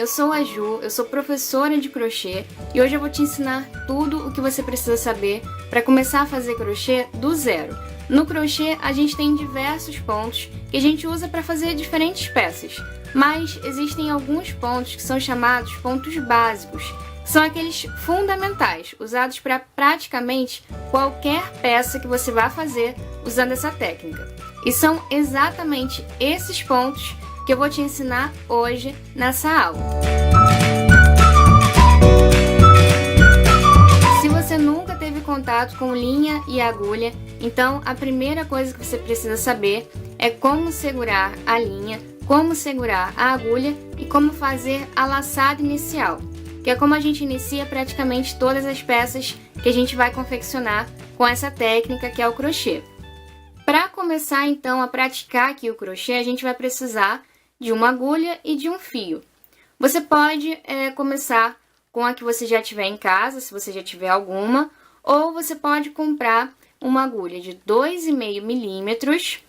sou a Ju, eu sou professora de crochê e hoje eu vou te ensinar tudo o que você precisa saber para começar a fazer crochê do zero. No crochê a gente tem diversos pontos que a gente usa para fazer diferentes peças, mas existem alguns pontos que são chamados pontos básicos, que são aqueles fundamentais, usados para praticamente qualquer peça que você vá fazer usando essa técnica. E são exatamente esses pontos que eu vou te ensinar hoje nessa aula. Se você nunca teve contato com linha e agulha, então a primeira coisa que você precisa saber é como segurar a linha, como segurar a agulha e como fazer a laçada inicial, que é como a gente inicia praticamente todas as peças que a gente vai confeccionar com essa técnica que é o crochê. Para começar então a praticar aqui o crochê, a gente vai precisar de uma agulha e de um fio. Você pode começar com a que você já tiver em casa, se você já tiver alguma, ou você pode comprar uma agulha de 2,5 milímetros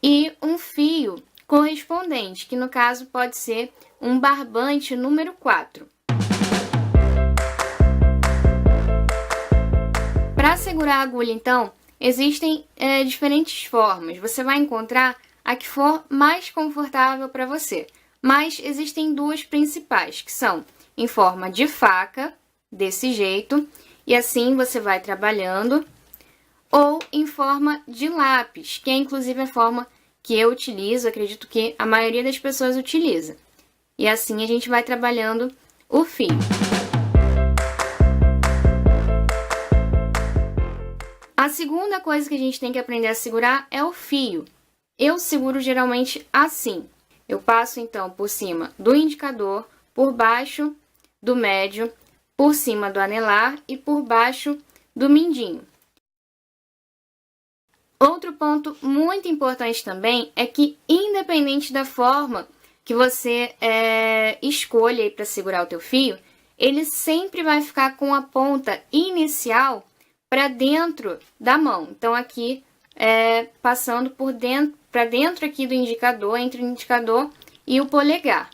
e um fio correspondente, que no caso pode ser um barbante número 4. Para segurar a agulha, então, existem diferentes formas. Você vai encontrar a que for mais confortável para você. Mas existem duas principais, que são em forma de faca, desse jeito, e assim você vai trabalhando, ou em forma de lápis, que é inclusive a forma que eu utilizo, acredito que a maioria das pessoas utiliza. E assim a gente vai trabalhando o fio. A segunda coisa que a gente tem que aprender a segurar é o fio. Eu seguro geralmente assim. Eu passo então por cima do indicador, por baixo do médio, por cima do anelar e por baixo do mindinho. Outro ponto muito importante também é que, independente da forma que você escolha para segurar o teu fio, ele sempre vai ficar com a ponta inicial para dentro da mão. Então aqui passando por dentro, para dentro aqui do indicador, entre o indicador e o polegar.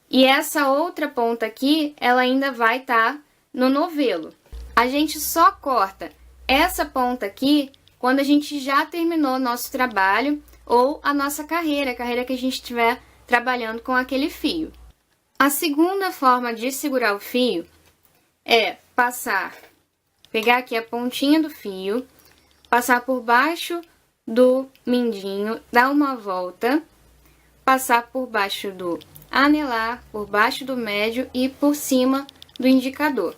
E essa outra ponta aqui, ela ainda vai estar no novelo. A gente só corta essa ponta aqui quando a gente já terminou nosso trabalho ou a nossa carreira, a carreira que a gente estiver trabalhando com aquele fio. A segunda forma de segurar o fio é pegar aqui a pontinha do fio, passar por baixo do mindinho, dar uma volta, passar por baixo do anelar, por baixo do médio e por cima do indicador.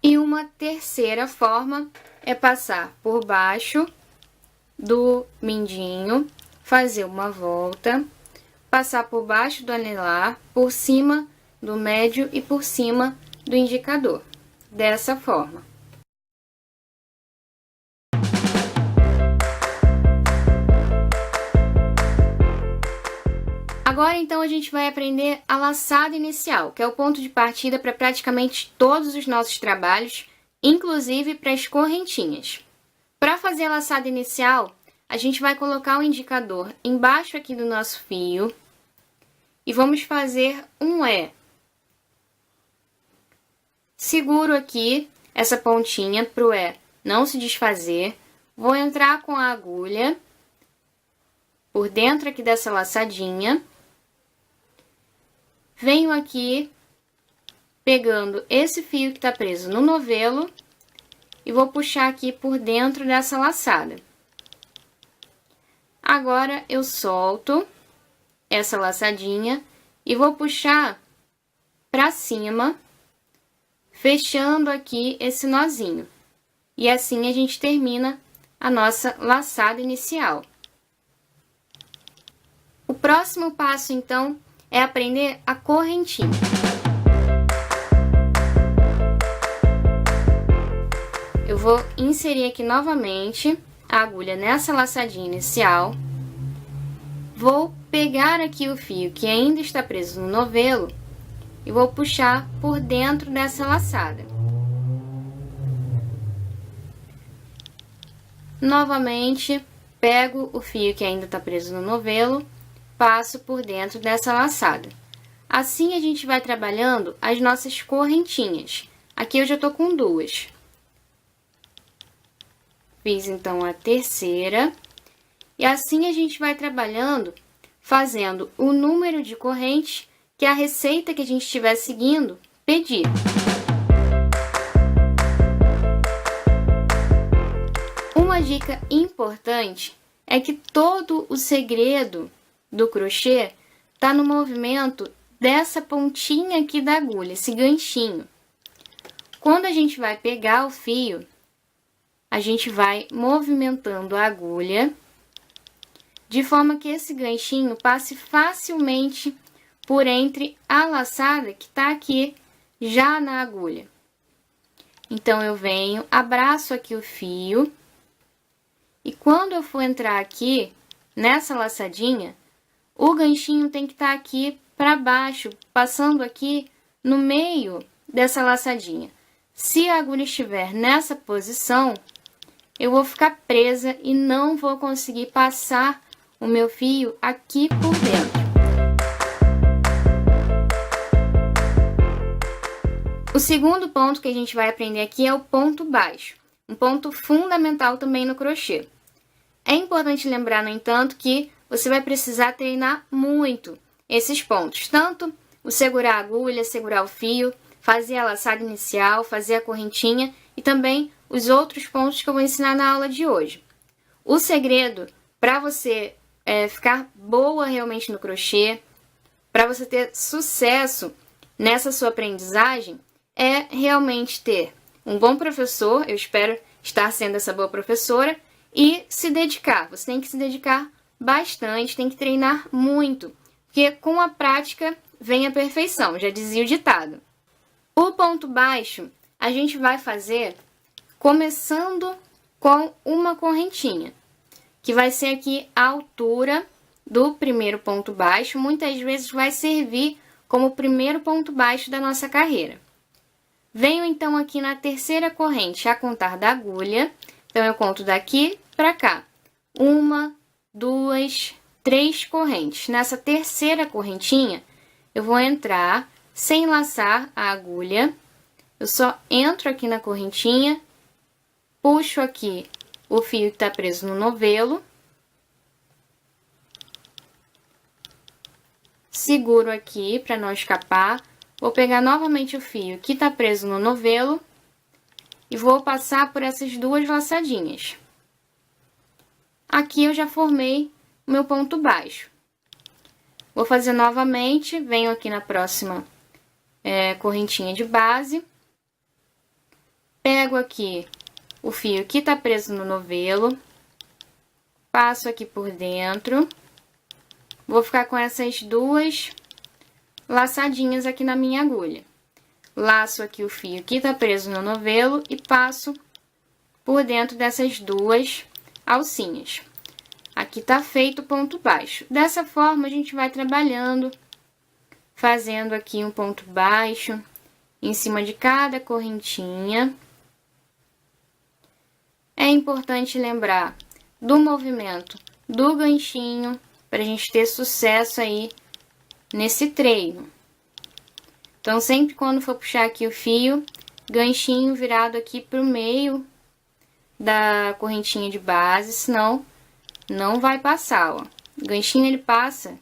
E uma terceira forma é passar por baixo do mindinho, fazer uma volta, passar por baixo do anelar, por cima do médio e por cima do indicador. Dessa forma. Agora, então, a gente vai aprender a laçada inicial, que é o ponto de partida para praticamente todos os nossos trabalhos, inclusive para as correntinhas. Para fazer a laçada inicial, a gente vai colocar o indicador embaixo aqui do nosso fio e vamos fazer um E. Seguro aqui essa pontinha para o E não se desfazer. Vou entrar com a agulha por dentro aqui dessa laçadinha. Venho aqui pegando esse fio que está preso no novelo e vou puxar aqui por dentro dessa laçada. Agora eu solto essa laçadinha e vou puxar para cima, fechando aqui esse nozinho. E assim a gente termina a nossa laçada inicial. O próximo passo, então, é aprender a correntinha. Eu vou inserir aqui novamente a agulha nessa laçadinha inicial. Vou pegar aqui o fio que ainda está preso no novelo e vou puxar por dentro dessa laçada. Novamente, pego o fio que ainda está preso no novelo, passo por dentro dessa laçada. Assim a gente vai trabalhando as nossas correntinhas. Aqui eu já tô com 2. Fiz então a terceira. E assim a gente vai trabalhando, fazendo o número de correntes que a receita que a gente estiver seguindo pedir. Uma dica importante é que todo o segredo do crochê está no movimento dessa pontinha aqui da agulha, esse ganchinho. Quando a gente vai pegar o fio, a gente vai movimentando a agulha de forma que esse ganchinho passe facilmente por entre a laçada que está aqui já na agulha. Então, eu venho, abraço aqui o fio, e quando eu for entrar aqui nessa laçadinha, o ganchinho tem que estar aqui para baixo, passando aqui no meio dessa laçadinha. Se a agulha estiver nessa posição, eu vou ficar presa e não vou conseguir passar o meu fio aqui por dentro. O segundo ponto que a gente vai aprender aqui é o ponto baixo, um ponto fundamental também no crochê. É importante lembrar, no entanto, que você vai precisar treinar muito esses pontos, tanto o segurar a agulha, segurar o fio, fazer a laçada inicial, fazer a correntinha e também os outros pontos que eu vou ensinar na aula de hoje. O segredo para você ficar boa realmente no crochê, para você ter sucesso nessa sua aprendizagem, é realmente ter um bom professor, eu espero estar sendo essa boa professora, e se dedicar. Você tem que se dedicar bastante, tem que treinar muito, porque com a prática vem a perfeição, já dizia o ditado. O ponto baixo a gente vai fazer começando com uma correntinha, que vai ser aqui a altura do primeiro ponto baixo, muitas vezes vai servir como o primeiro ponto baixo da nossa carreira. Venho então aqui na terceira corrente a contar da agulha, então eu conto daqui para cá. 1, 2, 3 correntes. Nessa terceira correntinha, eu vou entrar sem laçar a agulha, eu só entro aqui na correntinha, puxo aqui o fio que está preso no novelo, seguro aqui para não escapar, vou pegar novamente o fio que está preso no novelo e vou passar por essas 2 laçadinhas. Aqui eu já formei o meu ponto baixo. Vou fazer novamente, venho aqui na próxima correntinha de base, pego aqui o fio que está preso no novelo, passo aqui por dentro, vou ficar com essas 2 laçadinhas aqui na minha agulha. Laço aqui o fio que está preso no novelo e passo por dentro dessas 2 alcinhas. Aqui tá feito o ponto baixo. Dessa forma, a gente vai trabalhando, fazendo aqui um ponto baixo em cima de cada correntinha. É importante lembrar do movimento do ganchinho para a gente ter sucesso aí nesse treino. Então, sempre quando for puxar aqui o fio, ganchinho virado aqui pro meio da correntinha de base, senão não vai passar, ó. O ganchinho ele passa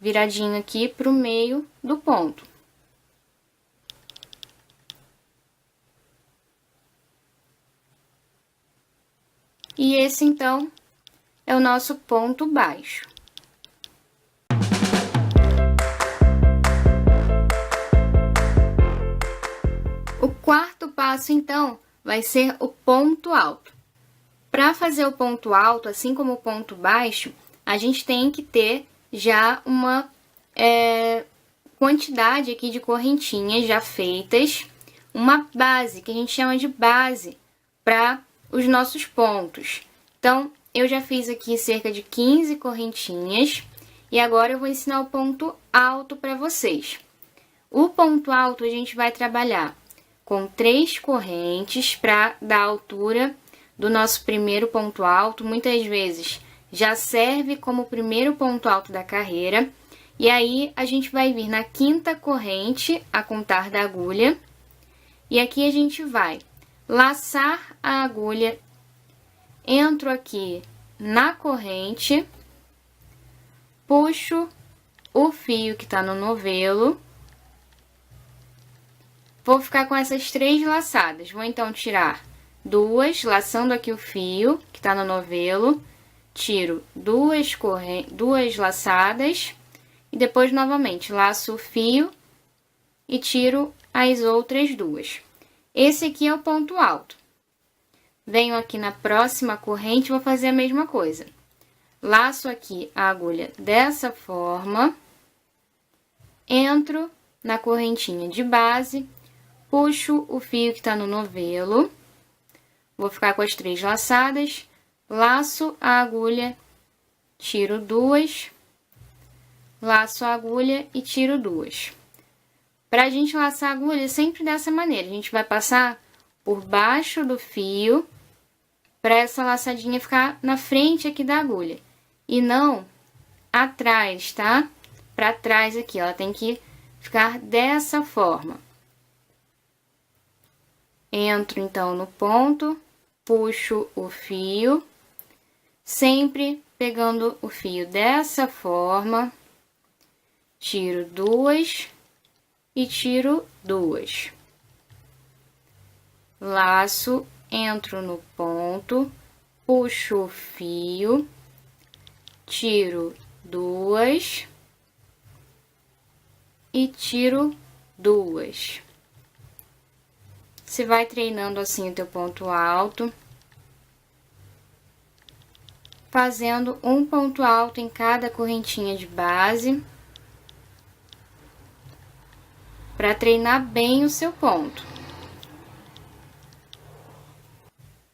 viradinho aqui pro meio do ponto. E esse, então, é o nosso ponto baixo. O quarto passo, então, vai ser o ponto alto. Para fazer o ponto alto, assim como o ponto baixo, a gente tem que ter já uma quantidade aqui de correntinhas já feitas, uma base, que a gente chama de base, para os nossos pontos. Então, eu já fiz aqui cerca de 15 correntinhas, e agora eu vou ensinar o ponto alto para vocês. O ponto alto a gente vai trabalhar com 3 correntes para dar a altura do nosso primeiro ponto alto. Muitas vezes já serve como o primeiro ponto alto da carreira. E aí, a gente vai vir na quinta corrente a contar da agulha. E aqui a gente vai laçar a agulha, entro aqui na corrente, puxo o fio que tá no novelo. Vou ficar com essas 3 laçadas. Vou então tirar 2, laçando aqui o fio que tá no novelo. Tiro 2 laçadas. E depois, novamente, laço o fio e tiro as outras 2. Esse aqui é o ponto alto. Venho aqui na próxima corrente e vou fazer a mesma coisa. Laço aqui a agulha dessa forma. Entro na correntinha de base, puxo o fio que tá no novelo. Vou ficar com as 3 laçadas, laço a agulha, tiro 2. Laço a agulha e tiro 2. Pra gente laçar a agulha, sempre dessa maneira. A gente vai passar por baixo do fio, pra essa laçadinha ficar na frente aqui da agulha. E não atrás, tá? Pra trás aqui, ela tem que ficar dessa forma. Entro, então, no ponto, puxo o fio, sempre pegando o fio dessa forma. Tiro 2 e tiro 2. Laço, entro no ponto, puxo o fio, tiro 2 e tiro 2. Você vai treinando assim o teu ponto alto, fazendo um ponto alto em cada correntinha de base, para treinar bem o seu ponto.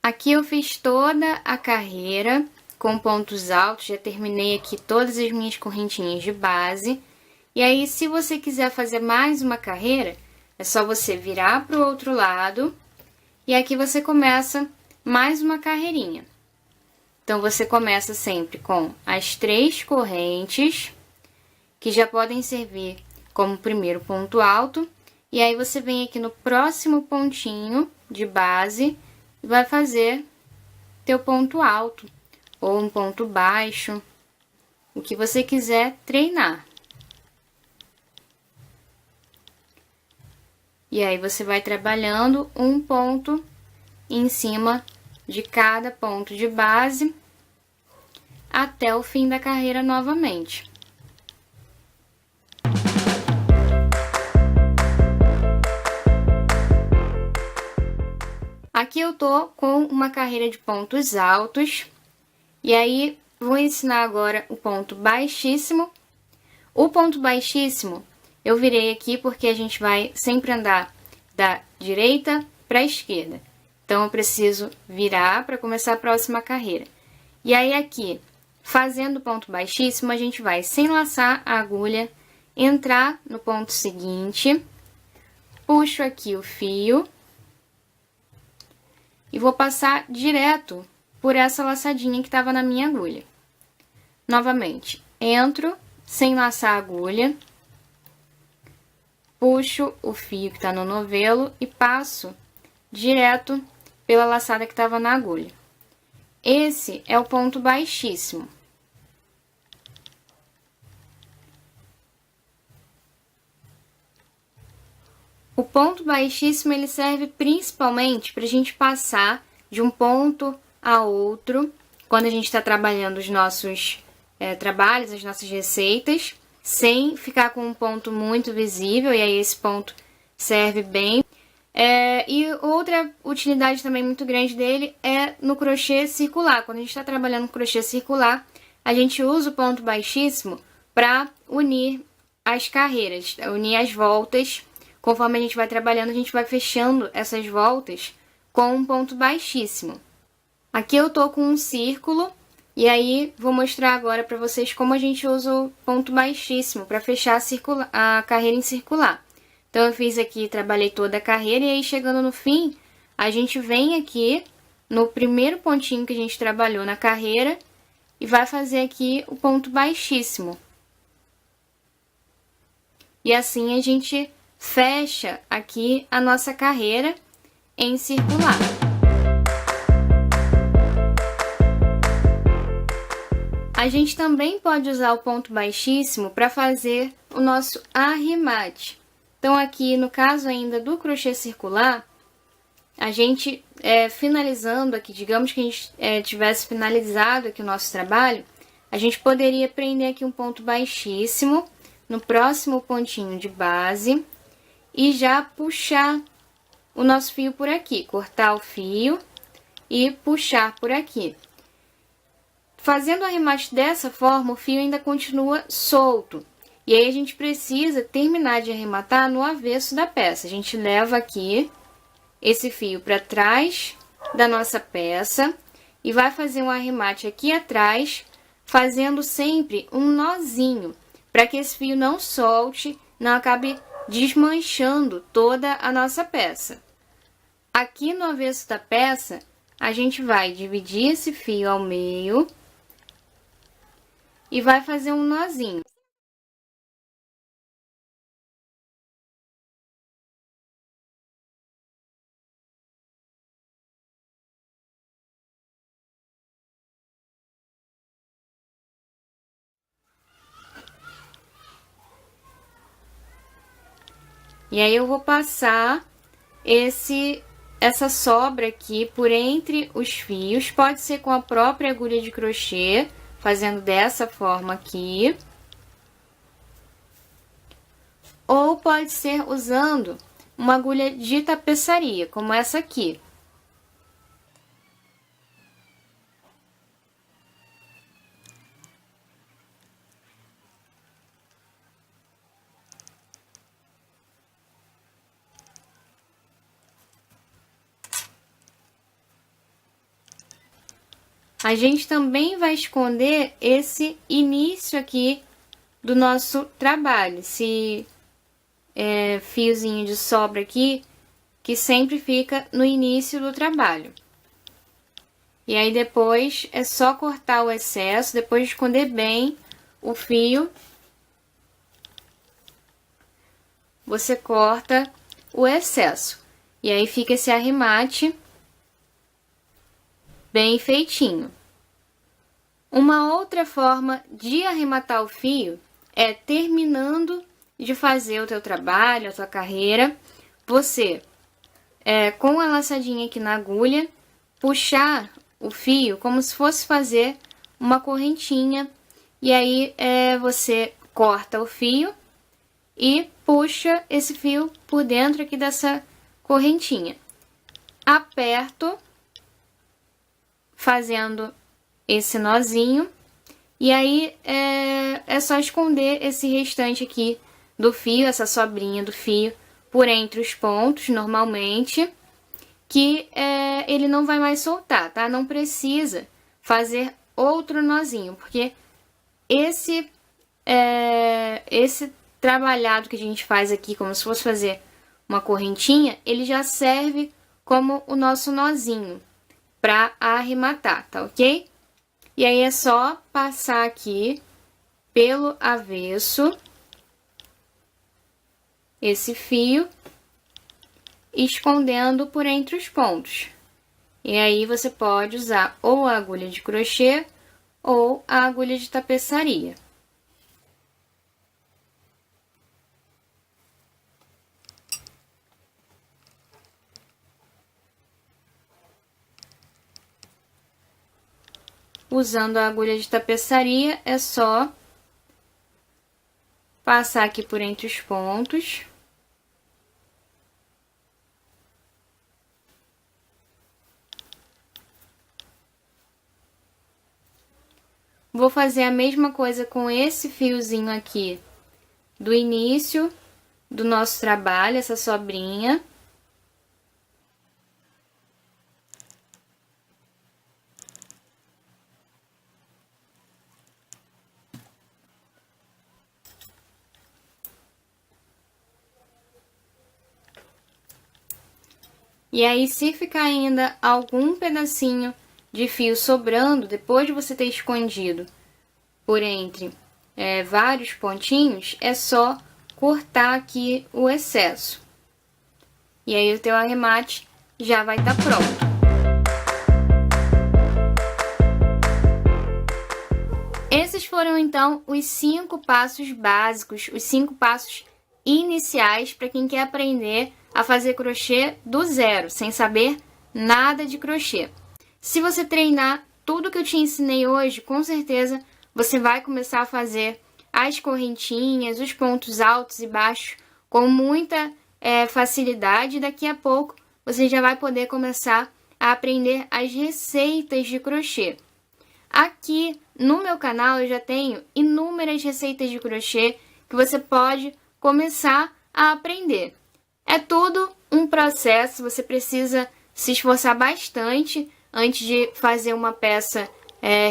Aqui eu fiz toda a carreira com pontos altos, já terminei aqui todas as minhas correntinhas de base. E aí, se você quiser fazer mais uma carreira, é só você virar para o outro lado e aqui você começa mais uma carreirinha. Então, você começa sempre com as 3 correntes, que já podem servir como primeiro ponto alto, e aí você vem aqui no próximo pontinho de base e vai fazer teu ponto alto, ou um ponto baixo, o que você quiser treinar. E aí, você vai trabalhando um ponto em cima de cada ponto de base, até o fim da carreira novamente. Aqui eu tô com uma carreira de pontos altos, e aí vou ensinar agora o ponto baixíssimo. O ponto baixíssimo eu virei aqui porque a gente vai sempre andar da direita para a esquerda. Então, eu preciso virar para começar a próxima carreira. E aí, aqui, fazendo o ponto baixíssimo, a gente vai, sem laçar a agulha, entrar no ponto seguinte, puxo aqui o fio e vou passar direto por essa laçadinha que estava na minha agulha. Novamente, entro sem laçar a agulha, puxo o fio que está no novelo e passo direto pela laçada que estava na agulha. Esse é o ponto baixíssimo. O ponto baixíssimo, ele serve principalmente para a gente passar de um ponto a outro, quando a gente está trabalhando os nossos trabalhos, as nossas receitas, sem ficar com um ponto muito visível, e aí esse ponto serve bem. E outra utilidade também muito grande dele é no crochê circular. Quando a gente está trabalhando no crochê circular, a gente usa o ponto baixíssimo para unir as carreiras, unir as voltas. Conforme a gente vai trabalhando, a gente vai fechando essas voltas com um ponto baixíssimo. Aqui eu tô com um círculo, e aí vou mostrar agora para vocês como a gente usa o ponto baixíssimo para fechar a carreira em circular. Então, eu fiz aqui, trabalhei toda a carreira, e aí chegando no fim, a gente vem aqui no primeiro pontinho que a gente trabalhou na carreira e vai fazer aqui o ponto baixíssimo. E assim a gente fecha aqui a nossa carreira em circular. A gente também pode usar o ponto baixíssimo para fazer o nosso arremate. Então, aqui no caso ainda do crochê circular, a gente finalizando aqui, digamos que a gente tivesse finalizado aqui o nosso trabalho, a gente poderia prender aqui um ponto baixíssimo no próximo pontinho de base e já puxar o nosso fio por aqui, cortar o fio e puxar por aqui. Fazendo o arremate dessa forma, o fio ainda continua solto. E aí a gente precisa terminar de arrematar no avesso da peça. A gente leva aqui esse fio para trás da nossa peça e vai fazer um arremate aqui atrás, fazendo sempre um nozinho, para que esse fio não solte, não acabe desmanchando toda a nossa peça. Aqui no avesso da peça, a gente vai dividir esse fio ao meio e vai fazer um nozinho. E aí eu vou passar essa sobra aqui por entre os fios, pode ser com a própria agulha de crochê, fazendo dessa forma aqui. Ou pode ser usando uma agulha de tapeçaria, como essa aqui. A gente também vai esconder esse início aqui do nosso trabalho, esse fiozinho de sobra aqui, que sempre fica no início do trabalho. E aí depois é só cortar o excesso, depois de esconder bem o fio, você corta o excesso. E aí fica esse arremate bem feitinho. Uma outra forma de arrematar o fio é terminando de fazer o teu trabalho, a tua carreira, você, com a laçadinha aqui na agulha, puxar o fio como se fosse fazer uma correntinha, e aí você corta o fio e puxa esse fio por dentro aqui dessa correntinha. Aperto, fazendo esse nozinho, e aí é só esconder esse restante aqui do fio, essa sobrinha do fio, por entre os pontos, normalmente, que ele não vai mais soltar, tá? Não precisa fazer outro nozinho, porque esse trabalhado que a gente faz aqui, como se fosse fazer uma correntinha, ele já serve como o nosso nozinho para arrematar, tá ok? E aí é só passar aqui pelo avesso esse fio, escondendo por entre os pontos. E aí você pode usar ou a agulha de crochê ou a agulha de tapeçaria. Usando a agulha de tapeçaria, é só passar aqui por entre os pontos. Vou fazer a mesma coisa com esse fiozinho aqui do início do nosso trabalho, essa sobrinha. E aí, se ficar ainda algum pedacinho de fio sobrando, depois de você ter escondido por entre vários pontinhos, é só cortar aqui o excesso. E aí o teu arremate já vai estar pronto. Esses foram então os 5 passos básicos, os 5 passos iniciais para quem quer aprender a fazer crochê do zero, sem saber nada de crochê. Se você treinar tudo que eu te ensinei hoje, com certeza você vai começar a fazer as correntinhas, os pontos altos e baixos com muita facilidade. Daqui a pouco você já vai poder começar a aprender as receitas de crochê. Aqui no meu canal eu já tenho inúmeras receitas de crochê que você pode começar a aprender. É tudo um processo, você precisa se esforçar bastante antes de fazer uma peça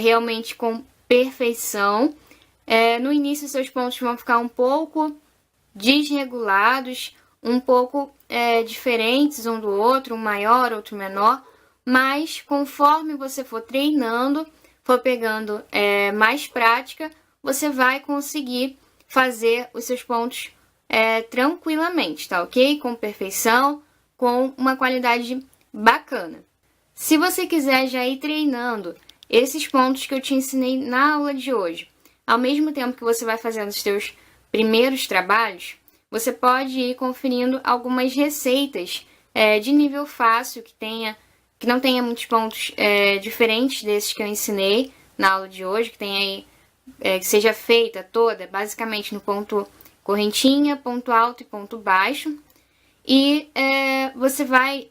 realmente com perfeição. No início seus pontos vão ficar um pouco desregulados, um pouco diferentes um do outro, um maior, outro menor, mas conforme você for treinando, for pegando mais prática, você vai conseguir fazer os seus pontos tranquilamente, tá ok? Com perfeição, com uma qualidade bacana. Se você quiser já ir treinando esses pontos que eu te ensinei na aula de hoje, ao mesmo tempo que você vai fazendo os seus primeiros trabalhos, você pode ir conferindo algumas receitas de nível fácil, que não tenha muitos pontos diferentes desses que eu ensinei na aula de hoje, que tenha aí, que seja feita toda basicamente no ponto correntinha, ponto alto e ponto baixo. E você vai,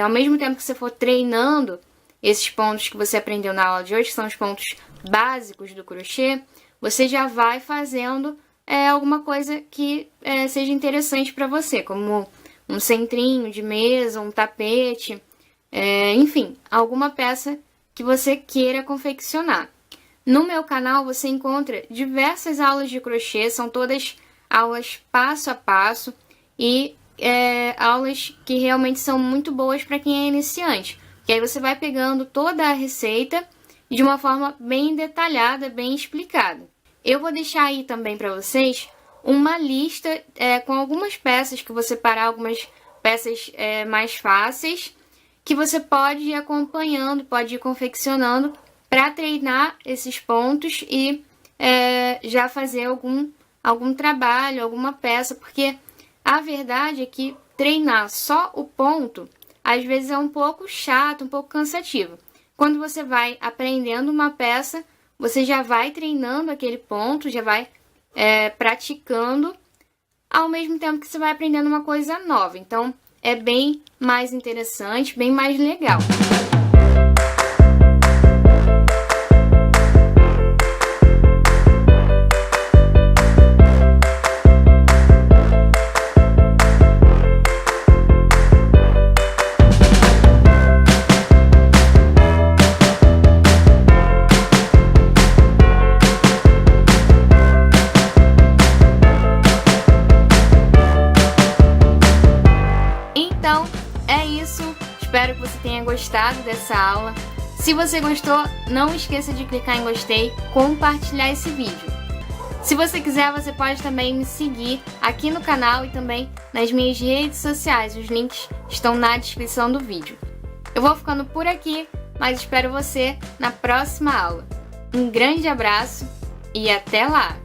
ao mesmo tempo que você for treinando esses pontos que você aprendeu na aula de hoje, que são os pontos básicos do crochê, você já vai fazendo alguma coisa que seja interessante para você, como um centrinho de mesa, um tapete, enfim, alguma peça que você queira confeccionar. No meu canal você encontra diversas aulas de crochê, são todas aulas passo a passo e aulas que realmente são muito boas para quem é iniciante. Que aí você vai pegando toda a receita de uma forma bem detalhada, bem explicada. Eu vou deixar aí também para vocês uma lista com algumas peças que vou separar, algumas peças mais fáceis, que você pode ir acompanhando, pode ir confeccionando para treinar esses pontos e já fazer algum trabalho, alguma peça, porque a verdade é que treinar só o ponto às vezes é um pouco chato, um pouco cansativo. Quando você vai aprendendo uma peça, você já vai treinando aquele ponto, já vai praticando, ao mesmo tempo que você vai aprendendo uma coisa nova. Então, é bem mais interessante, bem mais legal. Então, é isso. Espero que você tenha gostado dessa aula. Se você gostou, não esqueça de clicar em gostei, compartilhar esse vídeo. Se você quiser, você pode também me seguir aqui no canal e também nas minhas redes sociais. Os links estão na descrição do vídeo. Eu vou ficando por aqui, mas espero você na próxima aula. Um grande abraço e até lá!